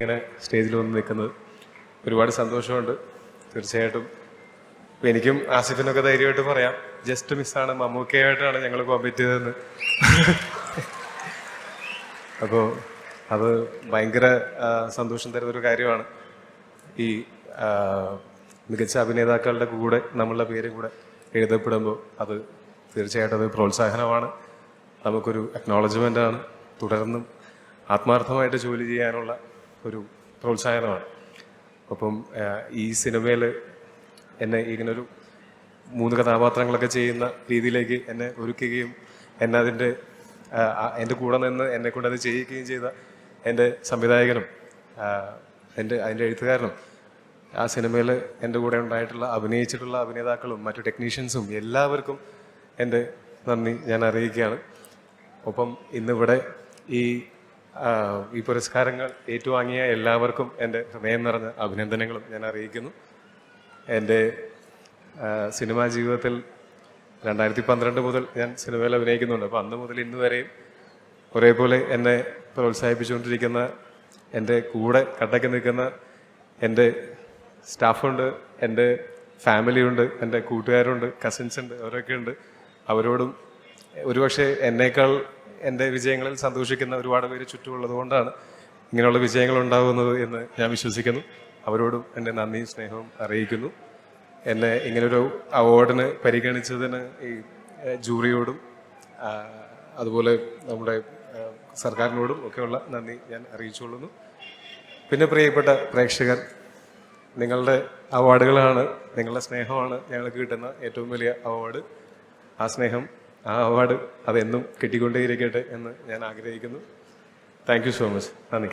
ഇങ്ങനെ സ്റ്റേജിൽ വന്ന് നിൽക്കുന്നത്. ഒരുപാട് സന്തോഷമുണ്ട്. തീർച്ചയായിട്ടും ഇപ്പം എനിക്കും ആസിഫിനൊക്കെ ധൈര്യമായിട്ട് പറയാം, ജസ്റ്റ് മിസ്സാണ്, മമ്മൂക്കയായിട്ടാണ് ഞങ്ങൾ കോമ്പീറ്റ് ചെയ്തതെന്ന്. അപ്പോൾ അത് ഭയങ്കര സന്തോഷം തരുന്നൊരു കാര്യമാണ്. ഈ മികച്ച അഭിനേതാക്കളുടെ കൂടെ നമ്മളുടെ പേരും കൂടെ എഴുതപ്പെടുമ്പോൾ അത് തീർച്ചയായിട്ടും അത് പ്രോത്സാഹനമാണ്, നമുക്കൊരു അക്നോളജ്മെൻ്റ് ആണ്, തുടർന്നും ആത്മാർത്ഥമായിട്ട് ജോലി ചെയ്യാനുള്ള ഒരു പ്രോത്സാഹനമാണ്. അപ്പം ഈ സിനിമയിൽ എന്നെ ഇങ്ങനൊരു 3 കഥാപാത്രങ്ങളൊക്കെ ചെയ്യുന്ന രീതിയിലേക്ക് എന്നെ ഒരുക്കുകയും എന്നെ എൻ്റെ കൂടെ നിന്ന് എന്നെ കൊണ്ട് അത് ചെയ്യിക്കുകയും ചെയ്ത എൻ്റെ സംവിധായകനും അതിൻ്റെ എഴുത്തുകാരനും ആ സിനിമയിൽ എൻ്റെ കൂടെ ഉണ്ടായിട്ടുള്ള അഭിനയിച്ചിട്ടുള്ള അഭിനേതാക്കളും മറ്റു ടെക്നീഷ്യൻസും എല്ലാവർക്കും എൻ്റെ നന്ദി ഞാൻ അറിയിക്കുകയാണ്. ഒപ്പം ഇന്നിവിടെ ഈ പുരസ്കാരങ്ങൾ ഏറ്റുവാങ്ങിയ എല്ലാവർക്കും എൻ്റെ ഹൃദയം നിറഞ്ഞ അഭിനന്ദനങ്ങളും ഞാൻ അറിയിക്കുന്നു. എൻ്റെ സിനിമാ ജീവിതത്തിൽ 2012 മുതൽ ഞാൻ സിനിമയിൽ അഭിനയിക്കുന്നുണ്ട്. അപ്പോൾ അന്ന് മുതൽ ഇന്ന് വരെയും ഒരേപോലെ എന്നെ പ്രോത്സാഹിപ്പിച്ചുകൊണ്ടിരിക്കുന്ന, എൻ്റെ കൂടെ കട്ടയ്ക്ക് നിൽക്കുന്ന എൻ്റെ സ്റ്റാഫുണ്ട്, എൻ്റെ ഫാമിലിയുണ്ട്, എൻ്റെ കൂട്ടുകാരുണ്ട്, കസിൻസ് ഉണ്ട്, അവരൊക്കെ ഉണ്ട്. അവരോടും ഒരുപക്ഷെ എന്നേക്കാൾ എൻ്റെ വിജയങ്ങളിൽ സന്തോഷിക്കുന്ന ഒരുപാട് പേര് ചുറ്റുമുള്ളത് കൊണ്ടാണ് ഇങ്ങനെയുള്ള വിജയങ്ങൾ ഉണ്ടാകുന്നത് എന്ന് ഞാൻ വിശ്വസിക്കുന്നു. അവരോടും എൻ്റെ നന്ദിയും സ്നേഹവും അറിയിക്കുന്നു. എന്നെ ഇങ്ങനൊരു അവാർഡിന് പരിഗണിച്ചതിന് ഈ ജൂറിയോടും അതുപോലെ നമ്മുടെ സർക്കാരിനോടും ഒക്കെയുള്ള നന്ദി ഞാൻ അറിയിച്ചുകൊള്ളുന്നു. പിന്നെ പ്രിയപ്പെട്ട പ്രേക്ഷകർ, നിങ്ങളുടെ അവാർഡുകളാണ്, നിങ്ങളുടെ സ്നേഹമാണ് ഞങ്ങൾക്ക് കിട്ടുന്ന ഏറ്റവും വലിയ അവാർഡ്. ആ സ്നേഹം, ആ അവാർഡ് അതെന്നും കിട്ടിക്കൊണ്ടേയിരിക്കട്ടെ എന്ന് ഞാൻ ആഗ്രഹിക്കുന്നു. Thank you so much. നന്ദി.